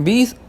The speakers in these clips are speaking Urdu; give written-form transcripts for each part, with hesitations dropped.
20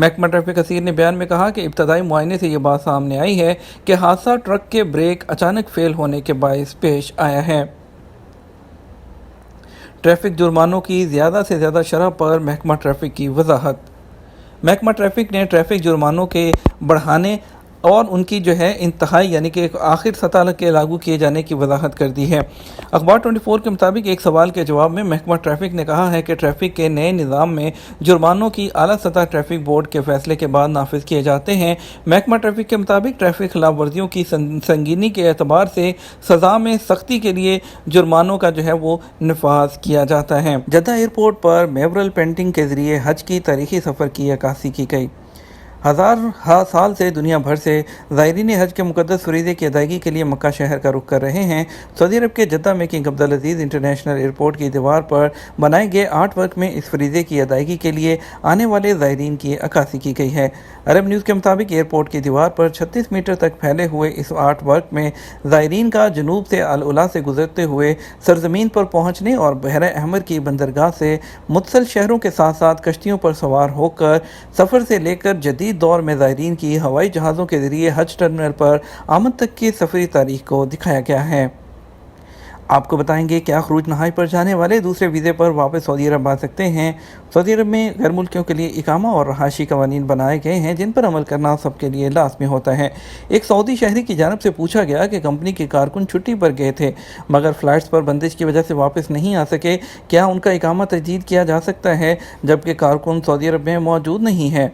محکمہ ٹریفک اسیر نے بیان میں کہا کہ ابتدائی معائنے سے یہ بات سامنے آئی ہے کہ حادثہ ٹرک کے بریک اچانک فیل ہونے کے باعث پیش آیا ہے۔ ٹریفک جرمانوں کی زیادہ سے زیادہ شرح پر محکمہ ٹریفک کی وضاحت۔ محکمہ ٹریفک نے ٹریفک جرمانوں کے بڑھانے اور ان کی انتہائی یعنی کہ آخر سطح کے لاگو کیے جانے کی وضاحت کر دی ہے۔ اخبار 24 کے مطابق ایک سوال کے جواب میں محکمہ ٹریفک نے کہا ہے کہ ٹریفک کے نئے نظام میں جرمانوں کی اعلیٰ سطح ٹریفک بورڈ کے فیصلے کے بعد نافذ کیے جاتے ہیں۔ محکمہ ٹریفک کے مطابق ٹریفک خلاف ورزیوں کی سنگینی کے اعتبار سے سزا میں سختی کے لیے جرمانوں کا وہ نفاذ کیا جاتا ہے۔ جدہ ایئرپورٹ پر میورل پینٹنگ کے ذریعے حج کی تاریخی سفر کی عکاسی کی گئی۔ ہزار سال سے دنیا بھر سے زائرین حج کے مقدس فریضے کی ادائیگی کے لیے مکہ شہر کا رخ کر رہے ہیں۔ سعودی عرب کے جدہ میں کنگ عبدالعزیز انٹرنیشنل ایئرپورٹ کی دیوار پر بنائے گئے آرٹ ورک میں اس فریضے کی ادائیگی کے لیے آنے والے زائرین کی عکاسی کی گئی ہے۔ عرب نیوز کے مطابق ایئرپورٹ کی دیوار پر 36 میٹر تک پھیلے ہوئے اس آرٹ ورک میں زائرین کا جنوب سے العلا سے گزرتے ہوئے سرزمین پر پہنچنے اور بحر احمر کی بندرگاہ سے متصل شہروں کے ساتھ ساتھ کشتیوں پر سوار ہو کر سفر سے لے کر جدید دور میں زائرین کی ہوائی جہازوں کے ذریعے حج ٹرمینل پر آمد تک کی سفری تاریخ کو دکھایا گیا ہے۔ آپ کو بتائیں گے کیا خروج نہائی پر جانے والے دوسرے ویزے پر واپس سعودی عرب آ سکتے ہیں۔ سعودی عرب میں غیر ملکیوں کے لیے اقامہ اور رہائشی قوانین بنائے گئے ہیں جن پر عمل کرنا سب کے لیے لازمی ہوتا ہے۔ ایک سعودی شہری کی جانب سے پوچھا گیا کہ کمپنی کے کارکن چھٹی پر گئے تھے مگر فلائٹس پر بندش کی وجہ سے واپس نہیں آ سکے، کیا ان کا اقامہ تجدید کیا جا سکتا ہے جبکہ کارکن سعودی عرب میں موجود نہیں ہے؟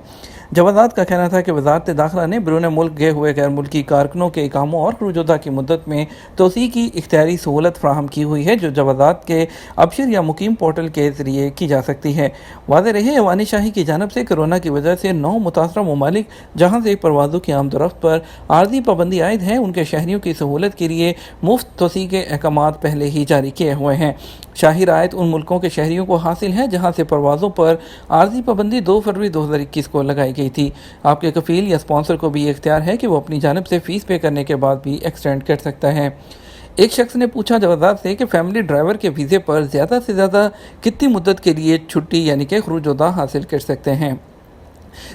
جوازات کا کہنا تھا کہ وزارت داخلہ نے بیرون ملک گئے ہوئے غیر ملکی کارکنوں کے اقاموں اور خروج کی مدت میں توسیع کی اختیاری سہولت فراہم کی ہوئی ہے جو جوازات کے ابشر یا مقیم پورٹل کے ذریعے کی جا سکتی ہے۔ واضح رہے ایوان شاہی کی جانب سے کورونا کی وجہ سے 9 متاثرہ ممالک جہاں سے پروازوں کی آمد و رفت پر عارضی پابندی عائد ہے ان کے شہریوں کی سہولت کے لیے مفت توسیع کے احکامات پہلے ہی جاری کیے ہوئے ہیں۔ شاہی رعایت ان ملکوں کے شہریوں کو حاصل ہے جہاں سے پروازوں پر عارضی پابندی 2 فروری 2021 کو لگائی گئی تھی۔ آپ کے کفیل یا اسپانسر کو بھی یہ اختیار ہے کہ وہ اپنی جانب سے فیس پے کرنے کے بعد بھی ایکسٹینڈ کر سکتا ہے۔ ایک شخص نے پوچھا جوازات سے کہ فیملی ڈرائیور کے ویزے پر زیادہ سے زیادہ کتنی مدت کے لیے چھٹی یعنی کہ خروج حاصل کر سکتے ہیں۔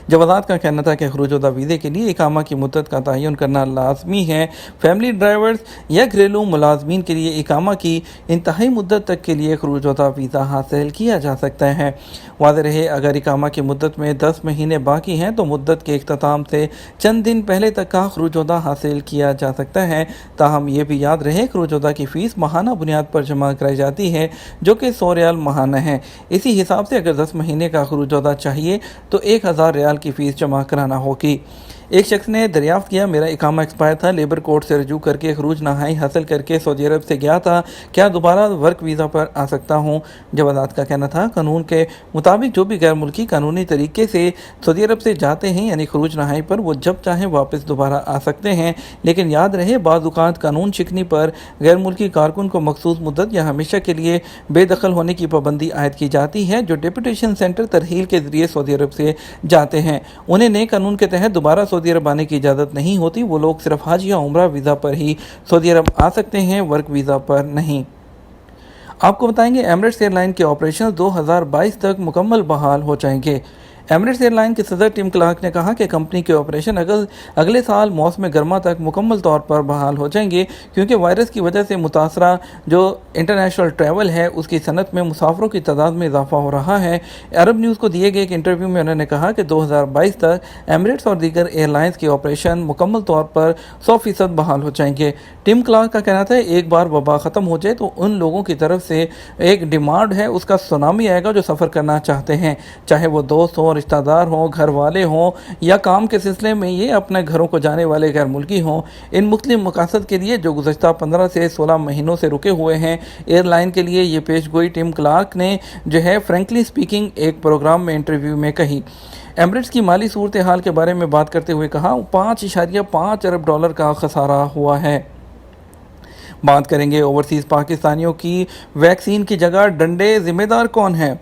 جوازات کا کہنا تھا کہ خروج ویزے کے لیے اقامہ کی مدت کا تعین کرنا لازمی ہے۔ فیملی ڈرائیورز یا گھریلو ملازمین کے لیے اقامہ کی انتہائی مدت تک کے لیے خروج ویزا حاصل کیا جا سکتا ہے۔ واضح رہے اگر اقامہ کی مدت میں 10 مہینے باقی ہیں تو مدت کے اختتام سے چند دن پہلے تک کا خروج حاصل کیا جا سکتا ہے۔ تاہم یہ بھی یاد رہے خروج کی فیس ماہانہ بنیاد پر جمع کرائی جاتی ہے جو کہ 100 ریال ماہانہ ہے۔ اسی حساب سے اگر 10 مہینے کا خروج چاہیے تو 1000 ریال کی فیس جمع کرانا ہوگی۔ ایک شخص نے دریافت کیا میرا اقامہ ایکسپائر تھا، لیبر کورٹ سے رجوع کر کے خروج نہائی حاصل کر کے سعودی عرب سے گیا تھا، کیا دوبارہ ورک ویزا پر آ سکتا ہوں؟ جوازات کا کہنا تھا قانون کے مطابق جو بھی غیر ملکی قانونی طریقے سے سعودی عرب سے جاتے ہیں یعنی خروج نہائی پر وہ جب چاہیں واپس دوبارہ آ سکتے ہیں، لیکن یاد رہے بعض اوقات قانون شکنی پر غیر ملکی کارکن کو مخصوص مدت یا ہمیشہ کے لیے بے دخل ہونے کی پابندی عائد کی جاتی ہے جو ڈیپوٹیشن سینٹر ترحیل کے ذریعے سعودی عرب سے جاتے ہیں۔ انہیں نئے قانون کے تحت دوبارہ سعودی عرب آنے کی اجازت نہیں ہوتی، وہ لوگ صرف حج یا عمرہ ویزا پر ہی سعودی عرب آ سکتے ہیں، ورک ویزا پر نہیں۔ آپ کو بتائیں گے ایمریٹس ایئر لائن کے آپریشن 2022 تک مکمل بحال ہو جائیں گے۔ ایمریٹس ایئر لائن کے صدر ٹم کلارک نے کہا کہ کمپنی کے آپریشن اگلے سال موسم گرما تک مکمل طور پر بحال ہو جائیں گے کیونکہ وائرس کی وجہ سے متاثرہ جو انٹرنیشنل ٹریول ہے اس کی صنعت میں مسافروں کی تعداد میں اضافہ ہو رہا ہے۔ عرب نیوز کو دیے گئے ایک انٹرویو میں انہوں نے کہا کہ 2022 تک ایمریٹس اور دیگر ایئر لائنز کے آپریشن مکمل طور پر 100% بحال ہو جائیں گے۔ ٹم کلارک کا کہنا تھا ایک بار وبا ختم ہو جائے تو ان لوگوں کی طرف سے ایک ڈیمانڈ ہے اس کا سونامی آئے گا جو سفر کرنا چاہتے ہیں، چاہے وہ دوست ہوں، رشتہ دار ہوں، گھر والے ہوں یا کام کے سلسلے میں یہ اپنے گھروں کو جانے والے غیر ملکی ہوں۔ ان مختلف مقاصد کے لیے جو گزشتہ 15 سے 16 مہینوں سے رکے ہوئے ہیں ایئر لائن کے لیے یہ پیش گوئی ٹم کلارک نے فرینکلی سپیکنگ ایک پروگرام میں انٹرویو میں کہی۔ ایمریٹس کی مالی صورتحال کے بارے میں بات کرتے ہوئے کہا 5.5 ارب ڈالر کا خسارہ ہوا ہے۔ بات کریں گے اوورسیز پاکستانیوں کی ویکسین کی جگہ ڈنڈے ذمہ دار کون ہیں؟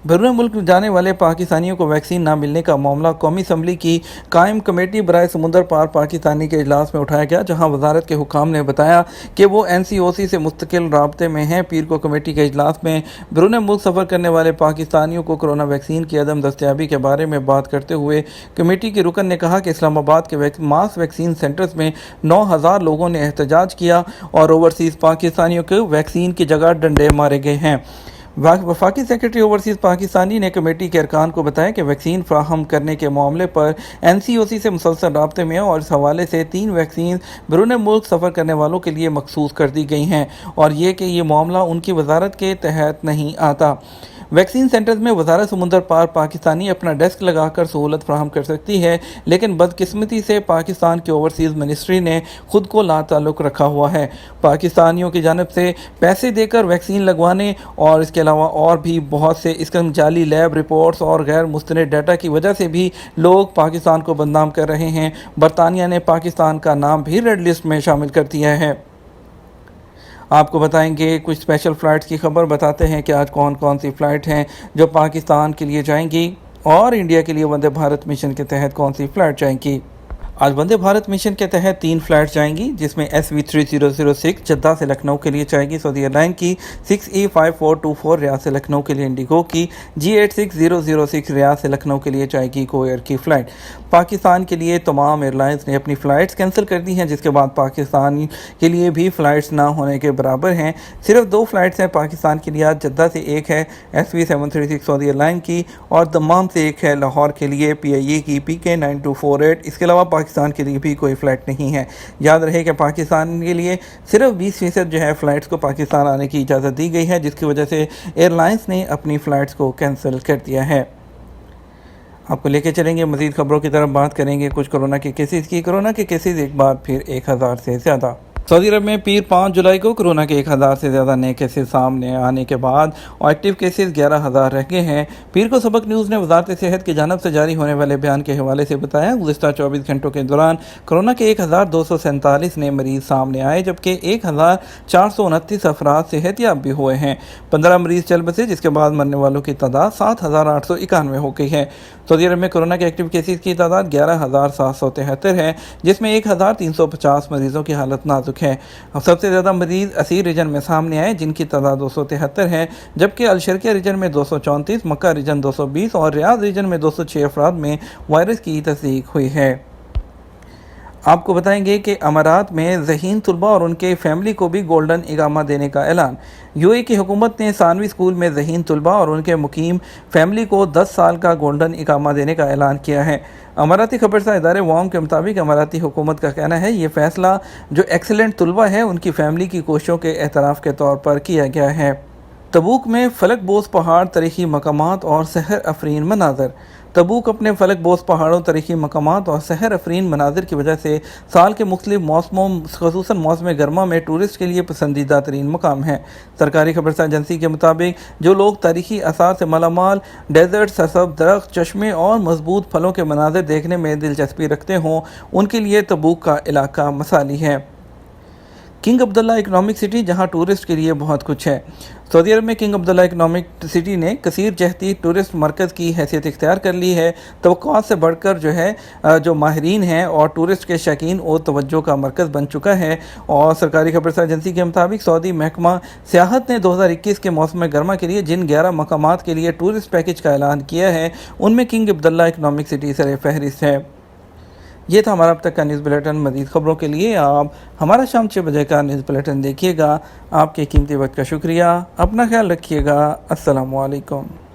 بیرون ملک جانے والے پاکستانیوں کو ویکسین نہ ملنے کا معاملہ قومی اسمبلی کی قائم کمیٹی برائے سمندر پار پاکستانی کے اجلاس میں اٹھایا گیا، جہاں وزارت کے حکام نے بتایا کہ وہ NCOC سے مستقل رابطے میں ہیں۔ پیر کو کمیٹی کے اجلاس میں بیرون ملک سفر کرنے والے پاکستانیوں کو کورونا ویکسین کی عدم دستیابی کے بارے میں بات کرتے ہوئے کمیٹی کے رکن نے کہا کہ اسلام آباد کے ماس ویکسین سینٹرز میں 9,000 لوگوں نے احتجاج کیا اور اوورسیز پاکستانیوں کو ویکسین کی جگہ ڈنڈے مارے گئے ہیں۔ وفاقی سیکرٹری اوورسیز پاکستانی نے کمیٹی کے ارکان کو بتایا کہ ویکسین فراہم کرنے کے معاملے پر NCOC سے مسلسل رابطے میں اور اس حوالے سے 3 ویکسین بیرون ملک سفر کرنے والوں کے لیے مخصوص کر دی گئی ہیں، اور یہ کہ یہ معاملہ ان کی وزارت کے تحت نہیں آتا۔ ویکسین سینٹرز میں وزارت سمندر پار پاکستانی اپنا ڈیسک لگا کر سہولت فراہم کر سکتی ہے، لیکن بدقسمتی سے پاکستان کی اوورسیز منسٹری نے خود کو لا تعلق رکھا ہوا ہے۔ پاکستانیوں کی جانب سے پیسے دے کر ویکسین لگوانے اور اس کے علاوہ اور بھی بہت سے اس کا جعلی لیب رپورٹس اور غیر مستند ڈیٹا کی وجہ سے بھی لوگ پاکستان کو بدنام کر رہے ہیں۔ برطانیہ نے پاکستان کا نام بھی ریڈ لسٹ میں شامل کر دیا ہے۔ آپ کو بتائیں گے کچھ اسپیشل فلائٹس کی خبر، بتاتے ہیں کہ آج کون کون سی فلائٹ ہیں جو پاکستان کے لیے جائیں گی اور انڈیا کے لیے وندے بھارت مشن کے تحت کون سی فلائٹ جائیں گی۔ آج وندے بھارت مشن کے تحت 3 فلائٹ جائیں گی، جس میں SV3006 جدہ سے لکھنؤ کے لیے جائے گی سعودی ایئر لائن کی، 6E5424 ریاض سے لکھنؤ کے لیے انڈیگو کی، G86006 ریاض سے لکھنؤ کے لیے جائے گی کو ایئر کی فلائٹ۔ پاکستان کے لیے تمام ایئر لائنز نے اپنی فلائٹس کینسل کر دی ہیں، جس کے بعد پاکستان کے لیے بھی فلائٹس نہ ہونے کے برابر ہیں۔ صرف 2 فلائٹس ہیں پاکستان کے لیے آج، جدہ سے ایک ہے SV736 سعودی ایئر لائن کی اور دمام سے ایک ہے لاہور کے لیے PIE کی PK9248۔ اس کے علاوہ پاکستان کے لیے بھی کوئی فلائٹ نہیں ہے۔ یاد رہے کہ پاکستان کے لیے صرف 20% جو ہے فلائٹس کو پاکستان آنے کی اجازت دی گئی ہے، جس کی وجہ سے ایئر لائنز نے اپنی فلائٹس کو کینسل کر دیا ہے۔ آپ کو لے کے چلیں گے مزید خبروں کی طرف، بات کریں گے کچھ کورونا کے کیسز کی۔ کورونا کے کیسز ایک بار پھر 1000 سے زیادہ۔ سعودی عرب میں پیر 5 جولائی کو کورونا کے 1000 سے زیادہ نئے کیسز سامنے آنے کے بعد ایکٹیو کیسز 11000 رہ گئے ہیں۔ پیر کو سبق نیوز نے وزارت صحت کی جانب سے جاری ہونے والے بیان کے حوالے سے بتایا، گزشتہ 24 گھنٹوں کے دوران کورونا کے 1247 نئے مریض سامنے آئے، جبکہ 1429 افراد صحت یاب بھی ہوئے ہیں۔ 15 مریض چل بسے، جس کے بعد مرنے والوں کی تعداد 7891 ہو گئی ہے۔ سعودی عرب میں کورونا کے ایکٹیو کیسز کی تعداد 11773 ہے، جس میں 1350 مریضوں کی حالت نازک ہے۔ سب سے زیادہ مریض اسیر ریجن میں سامنے آئے، جن کی تعداد 273 ہے، جبکہ الشرقیہ ریجن میں 234، مکہ ریجن 220 اور ریاض ریجن میں 206 افراد میں وائرس کی تصدیق ہوئی ہے۔ آپ کو بتائیں گے کہ امارات میں ذہین طلباء اور ان کے فیملی کو بھی گولڈن اقامہ دینے کا اعلان۔ UAE کی حکومت نے ثانوی اسکول میں ذہین طلباء اور ان کے مقیم فیملی کو 10 سال کا گولڈن اقامہ دینے کا اعلان کیا ہے۔ اماراتی خبرساز ادارے وام کے مطابق اماراتی حکومت کا کہنا ہے یہ فیصلہ جو ایکسیلنٹ طلباء ہے ان کی فیملی کی کوششوں کے اعتراف کے طور پر کیا گیا ہے۔ تبوک میں فلک بوس پہاڑ، تاریخی مقامات اور سحر افرین مناظر۔ تبوک اپنے فلک بوس پہاڑوں، تاریخی مقامات اور سحر افرین مناظر کی وجہ سے سال کے مختلف موسموں خصوصاً موسم گرما میں ٹورسٹ کے لیے پسندیدہ ترین مقام ہے۔ سرکاری خبرساز ایجنسی کے مطابق جو لوگ تاریخی آثار سے مالا مال ڈیزرٹ، سرسبز درخت، چشمے اور مضبوط پھلوں کے مناظر دیکھنے میں دلچسپی رکھتے ہوں، ان کے لیے تبوک کا علاقہ مثالی ہے۔ کنگ عبداللہ اکنامک سٹی، جہاں ٹورسٹ کے لیے بہت کچھ ہے۔ سعودی عرب میں کنگ عبداللہ اکنامک سٹی نے کثیر جہتی ٹورسٹ مرکز کی حیثیت اختیار کر لی ہے۔ توقعات سے بڑھ کر جو ماہرین ہیں اور ٹورسٹ کے شائقین اور توجہ کا مرکز بن چکا ہے، اور سرکاری خبرساز ایجنسی کے مطابق سعودی محکمہ سیاحت نے 2021 کے موسم گرما کے لیے جن 11 مقامات کے لیے ٹورسٹ پیکج کا اعلان کیا ہے، ان میں کنگ عبداللہ اکنامک سٹی سر فہرست ہے۔ یہ تھا ہمارا اب تک کا نیوز بلیٹن۔ مزید خبروں کے لیے آپ ہمارا شام 6 بجے کا نیوز بلیٹن دیکھیے گا۔ آپ کے قیمتی وقت کا شکریہ۔ اپنا خیال رکھیے گا۔ السلام علیکم۔